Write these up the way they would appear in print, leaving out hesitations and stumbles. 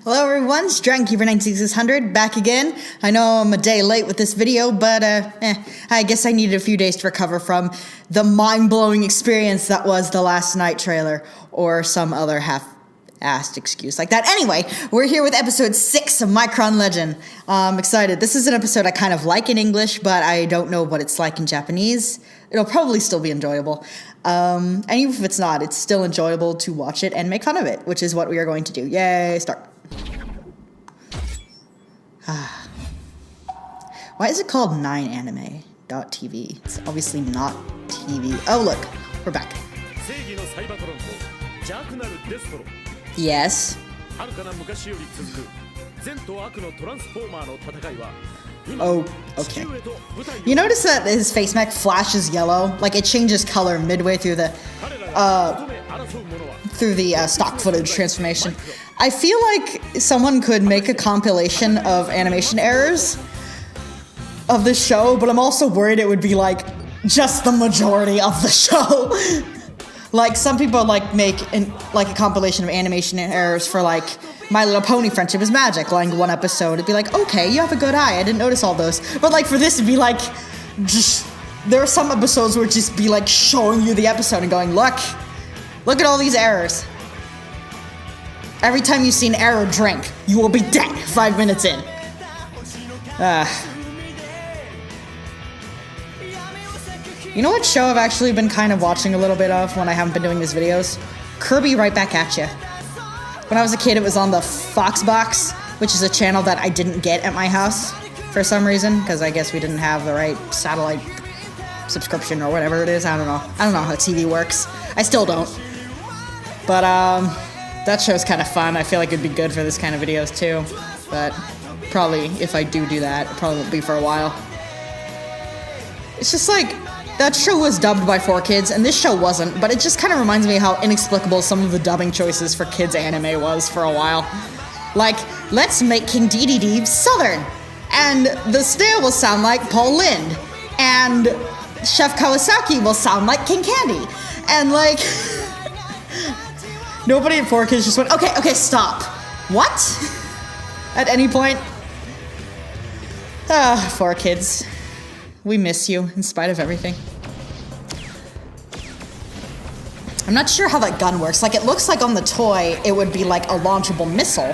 Hello everyone, StrutKeeper96600 back again. I know I'm a day late with this video, but I guess I needed a few days to recover from the mind-blowing experience that was the Last Night trailer, or some other half-assed excuse like that. Anyway, we're here with episode 6 of Micron Legend. I'm excited. This is an episode I kind of like in English, but I don't know what it's like in Japanese. It'll probably still be enjoyable. And even if it's not, it's still enjoyable to watch it and make fun of it, which is what we are going to do. Yay, start. Why is it called 9anime.tv? It's obviously not TV. Oh, look, we're back. Yes. Oh, okay. You notice that his face mech flashes yellow? Like, it changes color midway through the stock footage transformation. I feel like someone could make a compilation of animation errors of this show, but I'm also worried it would be like just the majority of the show. Like, some people like make a compilation of animation errors for like My Little Pony Friendship is Magic, like one episode. It'd be like, okay, you have a good eye. I didn't notice all those. But like for this, it'd be like, just there are some episodes where it'd just be like showing you the episode and going, look at all these errors. Every time you see an error drink, you will be dead 5 minutes in. You know what show I've actually been kind of watching a little bit of when I haven't been doing these videos? Kirby Right Back At Ya. When I was a kid, it was on the Fox Box, which is a channel that I didn't get at my house for some reason, because I guess we didn't have the right satellite subscription or whatever it is. I don't know how TV works. I still don't. But that show's kind of fun. I feel like it'd be good for this kind of videos too. But probably if I do that, it probably won't be for a while. It's just like, that show was dubbed by 4Kids, and this show wasn't, but it just kind of reminds me how inexplicable some of the dubbing choices for kids anime was for a while. Like, let's make King Dedede Southern, and the snail will sound like Paul Lind, and Chef Kawasaki will sound like King Candy, and like, nobody at 4Kids just went, okay, stop. What? At any point? 4Kids. We miss you, in spite of everything. I'm not sure how that gun works. Like, it looks like on the toy, it would be like a launchable missile.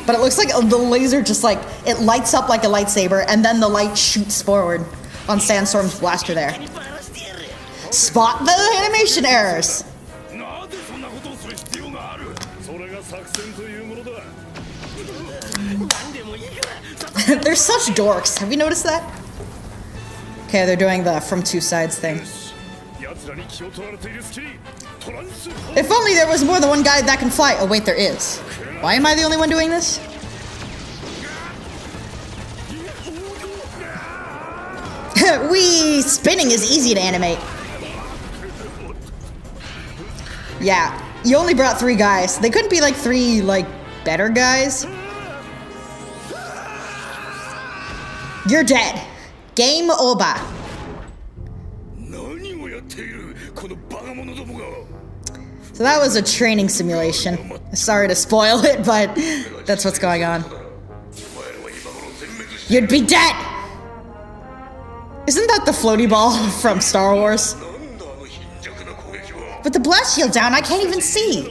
But it looks like the laser just like, it lights up like a lightsaber, and then the light shoots forward on Sandstorm's blaster there. Spot the animation errors! They're such dorks. Have you noticed that? Okay, they're doing the from two sides thing. If only there was more than one guy that can fly. Oh wait, there is. Why am I the only one doing this? Wee! Spinning is easy to animate. Yeah, you only brought 3 guys. They couldn't be like 3, like, better guys? You're dead. Game over. So that was a training simulation. Sorry to spoil it, but that's what's going on. You'd be dead! Isn't that the floaty ball from Star Wars? With the blast shield down, I can't even see.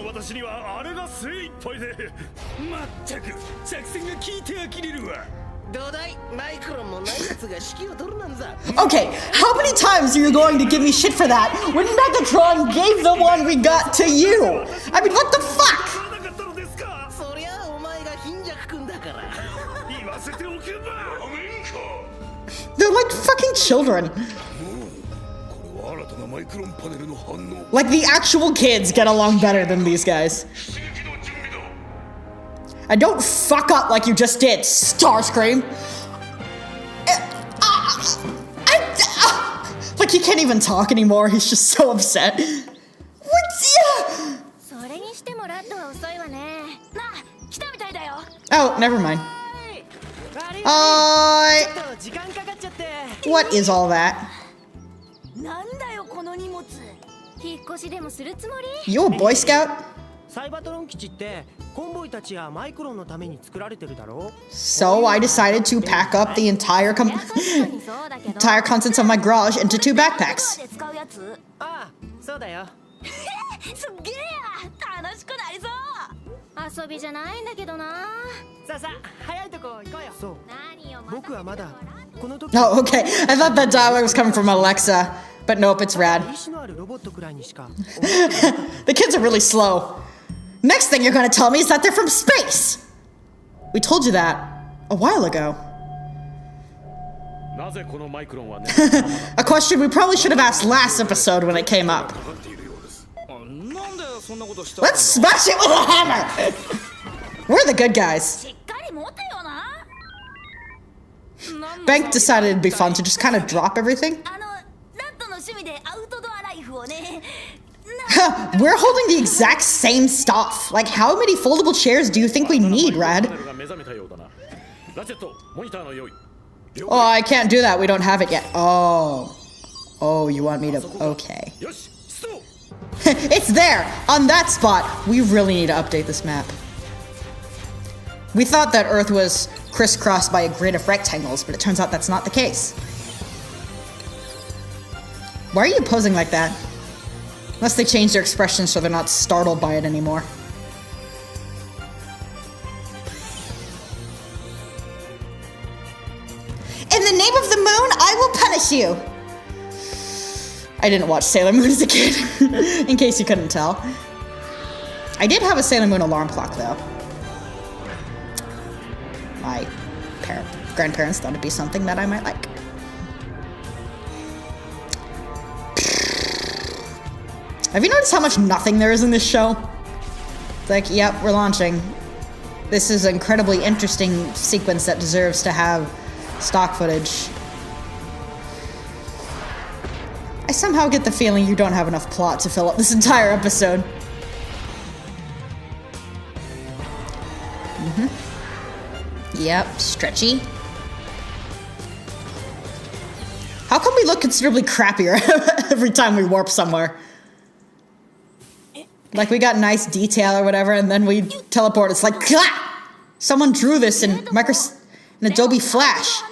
Okay, how many times are you going to give me shit for that when Megatron gave the one we got to you? I mean, what the fuck? They're like fucking children. Like, the actual kids get along better than these guys. And don't fuck up like you just did, Starscream. Like, he can't even talk anymore. He's just so upset. Oh, never mind. What is all that? You a Boy Scout? So I decided to pack up the entire contents of my garage into 2 backpacks. Oh, okay. I thought that dialogue was coming from Alexa, but nope, it's rad. The kids are really slow. Next thing you're gonna tell me is that they're from space! We told you that a while ago. A question we probably should have asked last episode when it came up. Let's smash it with a hammer! We're the good guys. Bank decided it'd be fun to just kind of drop everything. We're holding the exact same stuff. Like, how many foldable chairs do you think we need, Rad? Oh, I can't do that. We don't have it yet. Oh. Oh, you want me to... Okay. It's there! On that spot! We really need to update this map. We thought that Earth was crisscrossed by a grid of rectangles, but it turns out that's not the case. Why are you posing like that? Unless they change their expression so they're not startled by it anymore. In the name of the moon, I will punish you! I didn't watch Sailor Moon as a kid, in case you couldn't tell. I did have a Sailor Moon alarm clock, though. My grandparents thought it'd be something that I might like. Have you noticed how much nothing there is in this show? It's like, yep, we're launching. This is an incredibly interesting sequence that deserves to have stock footage. I somehow get the feeling you don't have enough plot to fill up this entire episode. Yep, stretchy. How come we look considerably crappier every time we warp somewhere? Like we got nice detail or whatever, and then we teleport. It's like, Gah! Someone drew this in Adobe Flash.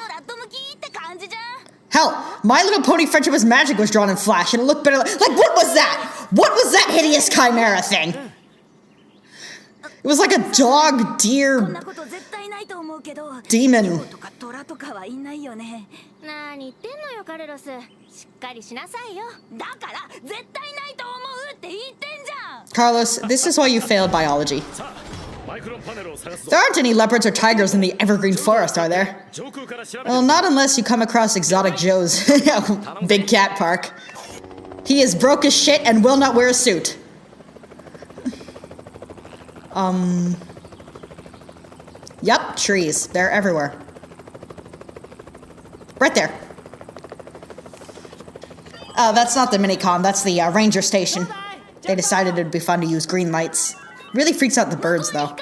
Hell, My Little Pony Friendship is Magic was drawn in Flash, and it looked better. Like, what was that? What was that hideous chimera thing? It was like a dog, deer, demon. Carlos, this is why you failed biology. There aren't any leopards or tigers in the evergreen forest, are there? Well, not unless you come across Exotic Joe's Big Cat Park. He is broke as shit and will not wear a suit. Yup, trees. They're everywhere. Right there. Oh, that's not the minicon. That's the ranger station. They decided it'd be fun to use green lights. Really freaks out the birds, though.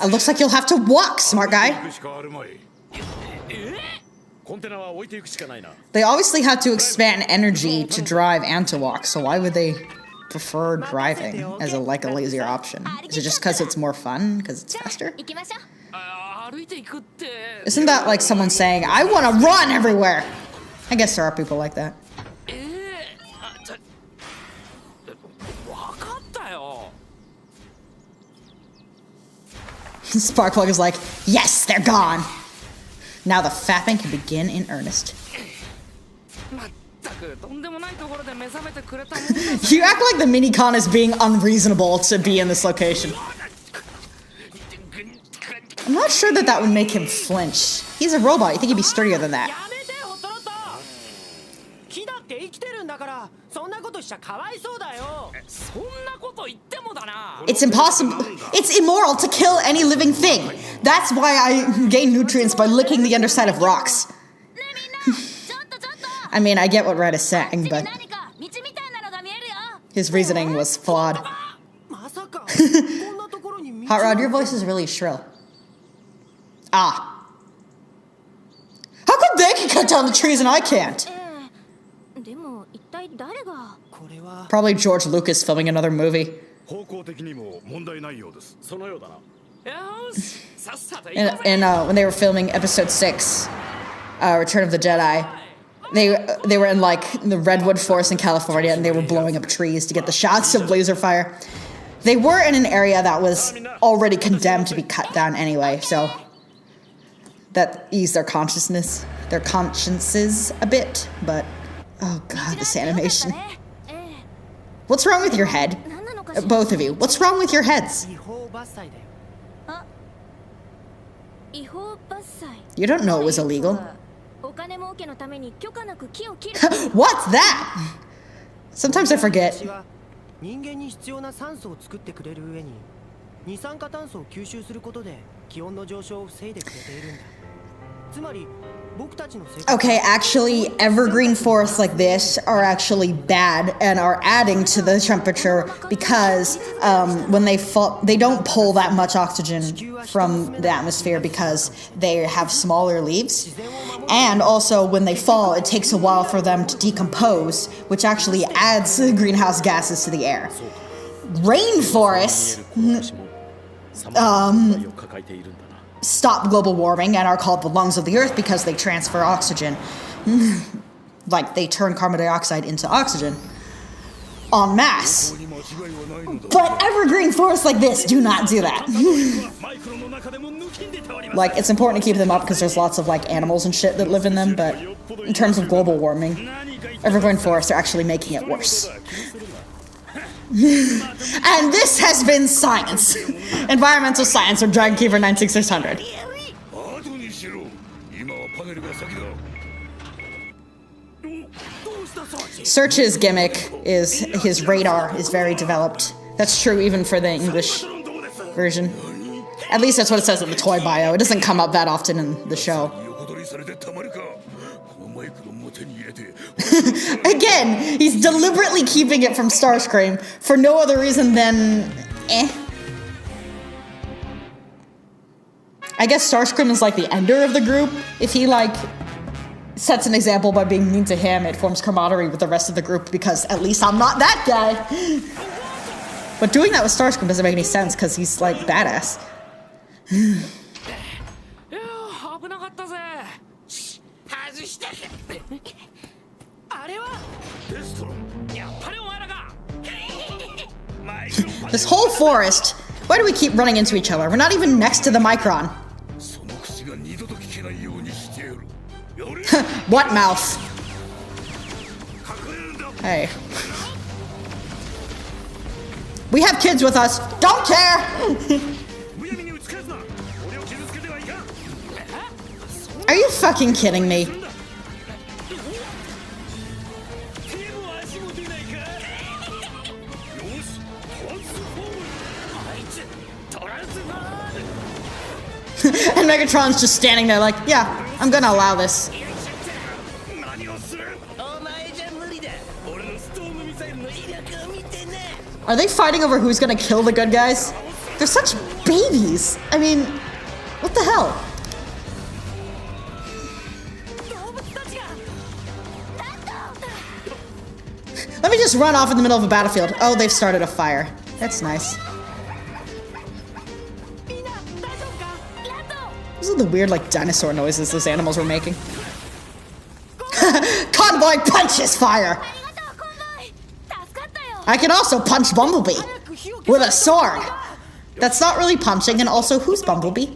It looks like you'll have to walk, smart guy. They obviously had to expand energy to drive and to walk, so why would they prefer driving as a lazier option? Is it just because it's more fun? Because it's faster? Isn't that like someone saying, I want to run everywhere? I guess there are people like that. Sparkplug is like, yes, they're gone. Now the fapping can begin in earnest. You act like the minicon is being unreasonable to be in this location. I'm not sure that that would make him flinch. He's a robot. You think he'd be sturdier than that? It's impossible. It's immoral to kill any living thing. That's why I gain nutrients by licking the underside of rocks. I mean, I get what Red is saying, but his reasoning was flawed. Hot Rod, your voice is really shrill. Ah. cut down the trees and I can't. Probably George Lucas filming another movie. And when they were filming Episode 6, Return of the Jedi, they were in like the redwood forest in California, and they were blowing up trees to get the shots of laser fire. They were in an area that was already condemned to be cut down anyway, so that eased their consciences a bit. But oh god, this animation. What's wrong with your head? Both of you. What's wrong with your heads? You don't know it was illegal. What's that? Sometimes I forget. Okay, actually, evergreen forests like this are actually bad and are adding to the temperature because when they fall, they don't pull that much oxygen from the atmosphere because they have smaller leaves. And also, when they fall, it takes a while for them to decompose, which actually adds greenhouse gases to the air. Rainforests stop global warming and are called the lungs of the earth because they transfer oxygen. Like, they turn carbon dioxide into oxygen en masse. But evergreen forests like this do not do that. Like, it's important to keep them up because there's lots of, like, animals and shit that live in them, but in terms of global warming, evergreen forests are actually making it worse. And this has been science. Environmental science or Dragon Keeper 96600. Search's gimmick is his radar is very developed. That's true even for the English version. At least that's what it says in the toy bio. It doesn't come up that often in the show. Again, he's deliberately keeping it from Starscream for no other reason than I guess Starscream is like the ender of the group. If he like sets an example by being mean to him, it forms camaraderie with the rest of the group because at least I'm not that guy. But doing that with Starscream doesn't make any sense because he's like badass. This whole forest, why do we keep running into each other? We're not even next to the Micron. What mouth? Hey. We have kids with us. Don't care! Are you fucking kidding me? And Megatron's just standing there like, yeah, I'm gonna allow this. Are they fighting over who's gonna kill the good guys? They're such babies. I mean, what the hell? Let me just run off in the middle of a battlefield. Oh, they've started a fire. That's nice. Those are the weird, like, dinosaur noises those animals were making. Convoy punches fire! I can also punch Bumblebee with a sword. That's not really punching, and also, who's Bumblebee?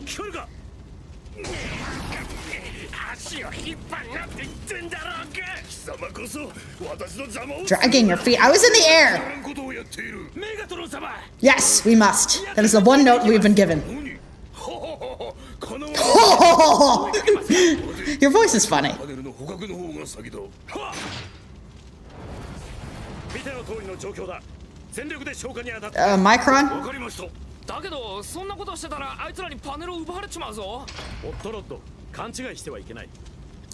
Dragging your feet. I was in the air! Yes, we must. That is the one note we've been given. Your voice is funny. Micron?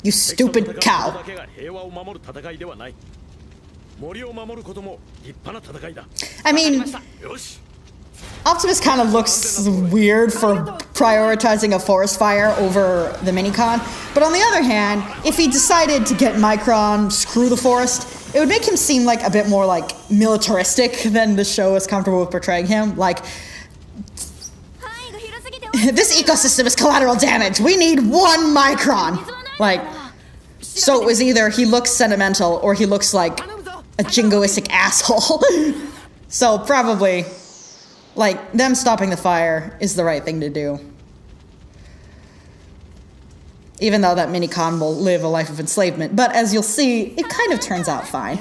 You stupid cow. I mean, Optimus kind of looks weird for prioritizing a forest fire over the Minicon, but on the other hand, if he decided to get Micron, screw the forest, it would make him seem like a bit more like militaristic than the show is comfortable with portraying him. Like, this ecosystem is collateral damage. We need one Micron. Like, so it was either he looks sentimental or he looks like a jingoistic asshole. So probably, like, them stopping the fire is the right thing to do. Even though that Minicon will live a life of enslavement. But as you'll see, it kind of turns out fine.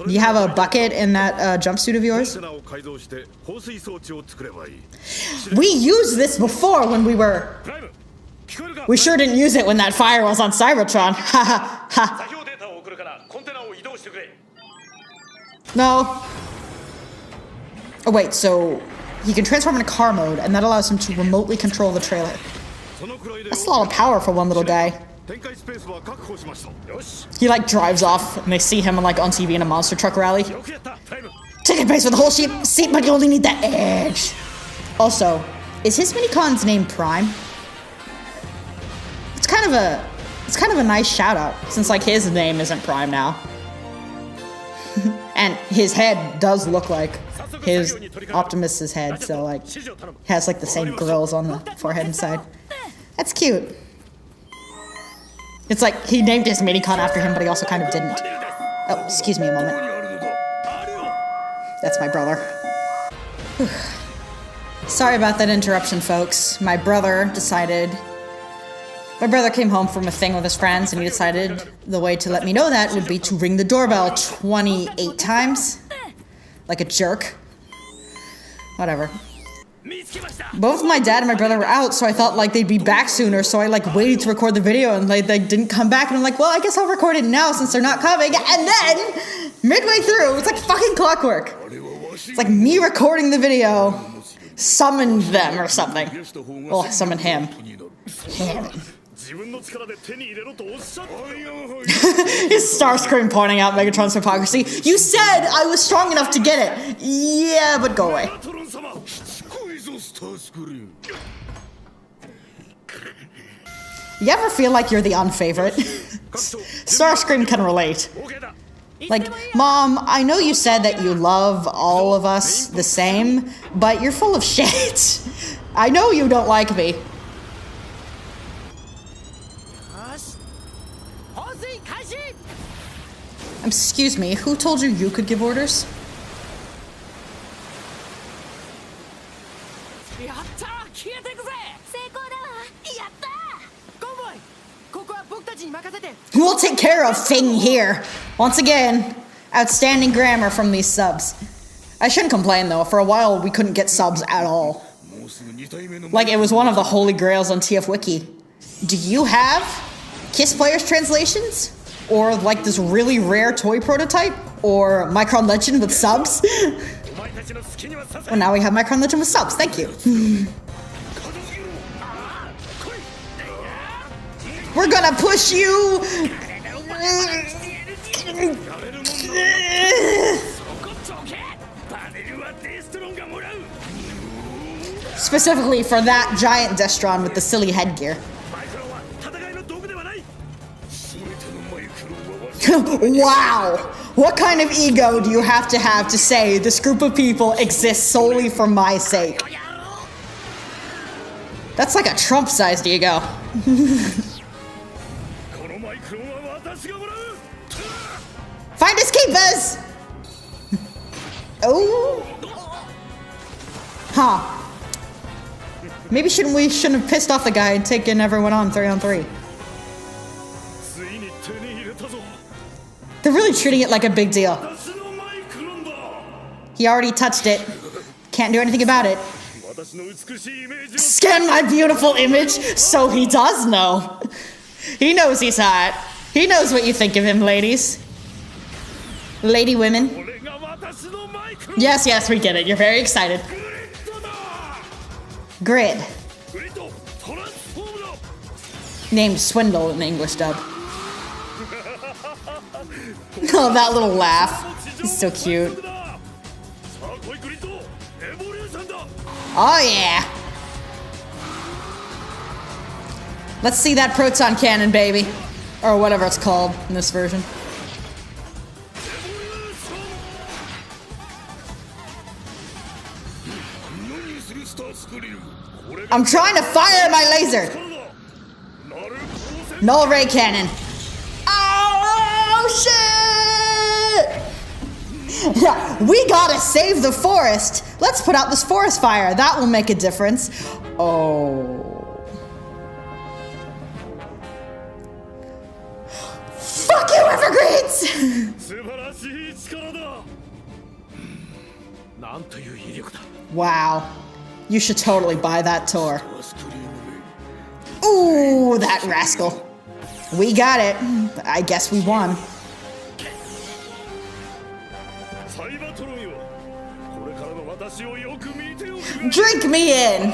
You have a bucket in that jumpsuit of yours? We used this before when we were... We sure didn't use it when that fire was on Cybertron. Ha ha ha. No. Oh wait, so he can transform into car mode, and that allows him to remotely control the trailer. That's a lot of power for one little guy. He like drives off, and they see him like on TV in a monster truck rally. Ticket price for the whole seat, but you only need that edge. Also, is his Minicon's name Prime? It's kind of a nice shout out, since like his name isn't Prime now. And his head does look like his Optimus's head, so like has like the same grills on the forehead and side. That's cute. It's like he named his Minicon after him, but he also kind of didn't. Oh, excuse me a moment. That's my brother. Whew. Sorry about that interruption, folks. My brother came home from a thing with his friends, and he decided the way to let me know that would be to ring the doorbell 28 times. Like a jerk. Whatever. Both my dad and my brother were out, so I thought like they'd be back sooner, so I like waited to record the video, and like they didn't come back, and I'm like, well, I guess I'll record it now since they're not coming. And then, midway through, it's like fucking clockwork. It's like me recording the video summoned them or something. Well, summoned him. His Starscream pointing out Megatron's hypocrisy. You said I was strong enough to get it. Yeah, but go away. You ever feel like you're the unfavorite? Starscream can relate. Like, Mom, I know you said that you love all of us the same, but you're full of shit. I know you don't like me. Excuse me, who told you you could give orders? We'll take care of thing here. Once again, outstanding grammar from these subs. I shouldn't complain though, for a while we couldn't get subs at all. Like it was one of the holy grails on TF Wiki. Do you have Kiss Players translations? Or like this really rare toy prototype? Or Micron Legend with subs? Well, now we have Micron Legend with subs, thank you. We're gonna push you! Specifically for that giant Destron with the silly headgear. Wow! What kind of ego do you have to say this group of people exists solely for my sake? That's like a Trump-sized ego. Find escapers! Oh. Huh. Maybe we shouldn't have pissed off the guy and taken everyone on 3-on-3. They're really treating it like a big deal. He already touched it. Can't do anything about it. Scan my beautiful image, so he does know. He knows he's hot. He knows what you think of him, ladies. Lady women. Yes, yes, we get it. You're very excited. Grid. Named Swindle in the English dub. Oh, that little laugh. He's so cute. Oh yeah. Let's see that proton cannon, baby. Or whatever it's called in this version. I'm trying to fire my laser. Null ray cannon. Oh shit! Yeah, we gotta save the forest. Let's put out this forest fire. That will make a difference. Oh. Fuck you, Evergreens! Wow. You should totally buy that tour. Ooh, that rascal. We got it. I guess we won. Drink me in.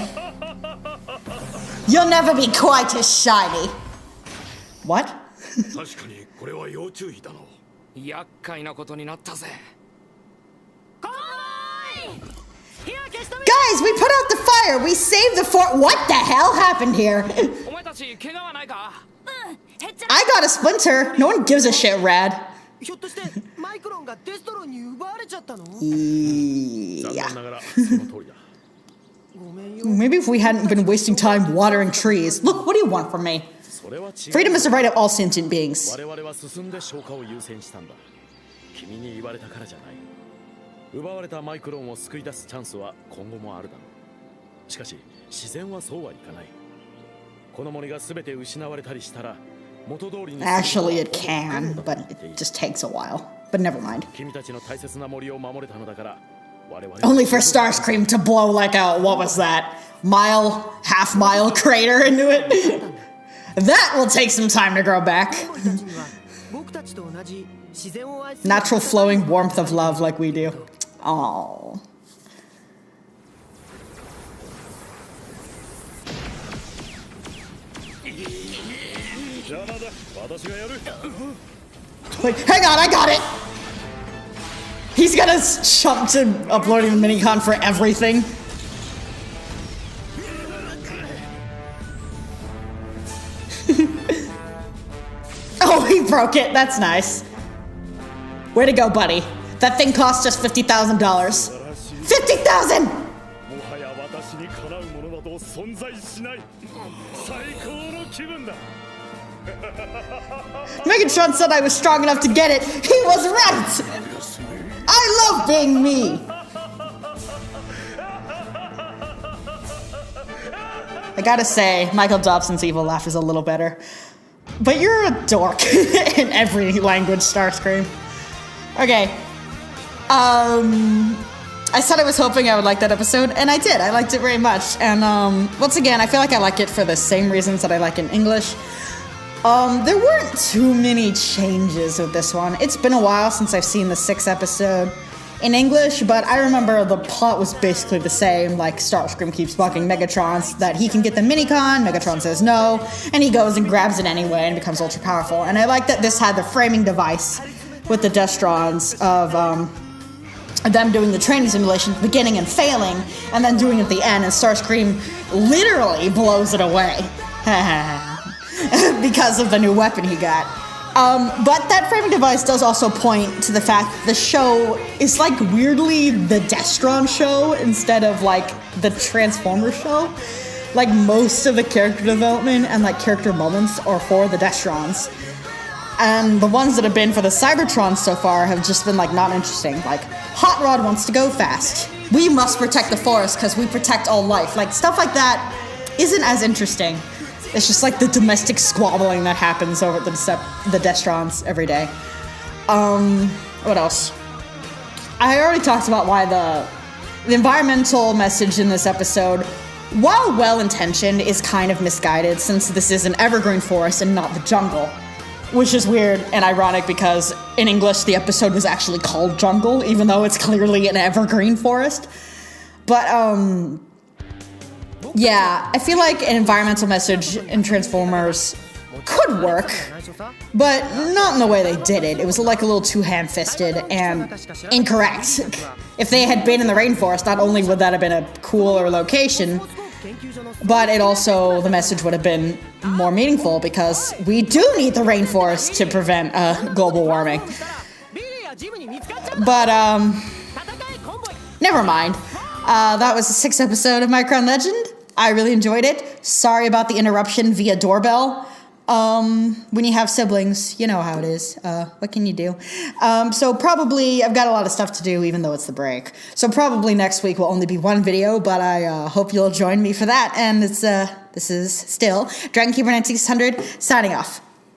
You'll never be quite as shiny. What? Guys, we put out the fire. We saved the fort. What the hell happened here? I got a splinter. No one gives a shit, Rad. Yeah. Maybe if we hadn't been wasting time watering trees. Look, what do you want from me? Freedom is the right of all sentient beings. Actually, it can, but it just takes a while. But never mind. Only for Starscream to blow like a, what was that? Half-mile crater into it? That will take some time to grow back. Natural flowing warmth of love like we do. Aww. Wait, hang on, I got it! He's gonna jump to uploading the minicon for everything. Oh, he broke it. That's nice. Way to go, buddy. That thing cost us $50,000. $50,000! Megatron said I was strong enough to get it. He was right! I love being me! I gotta say, Michael Dobson's evil laugh is a little better. But you're a dork in every language, Starscream. Okay. I said I was hoping I would like that episode, and I did. I liked it very much. And once again, I feel like I like it for the same reasons that I like in English. There weren't too many changes with this one. It's been a while since I've seen the 6th episode in English, but I remember the plot was basically the same. Like, Starscream keeps bugging Megatron that he can get the minicon. Megatron says no, and he goes and grabs it anyway and becomes ultra powerful. And I like that this had the framing device with the Destrons of them doing the training simulation at the beginning and failing, and then doing it at the end, and Starscream literally blows it away. Because of the new weapon he got. But that framing device does also point to the fact that the show is like weirdly the Destron show instead of like the Transformers show. Like most of the character development and like character moments are for the Destrons. And the ones that have been for the Cybertrons so far have just been like not interesting. Like Hot Rod wants to go fast. We must protect the forest because we protect all life. Like stuff like that isn't as interesting. It's just like the domestic squabbling that happens over at the Destrons every day. What else? I already talked about why the environmental message in this episode, while well-intentioned, is kind of misguided since this is an evergreen forest and not the jungle. Which is weird and ironic because in English the episode was actually called Jungle, even though it's clearly an evergreen forest. But, yeah, I feel like an environmental message in Transformers could work, but not in the way they did it. It was like a little too ham-fisted and incorrect. If they had been in the rainforest, not only would that have been a cooler location, but it also, the message would have been more meaningful, because we do need the rainforest to prevent global warming. But, never mind. That was the 6th episode of Micron Legend. I really enjoyed it. Sorry about the interruption via doorbell. When you have siblings, you know how it is. What can you do? So probably, I've got a lot of stuff to do, even though it's the break. So probably next week will only be one video, but I hope you'll join me for that. And this is still Dragon Keeper 9600 signing off.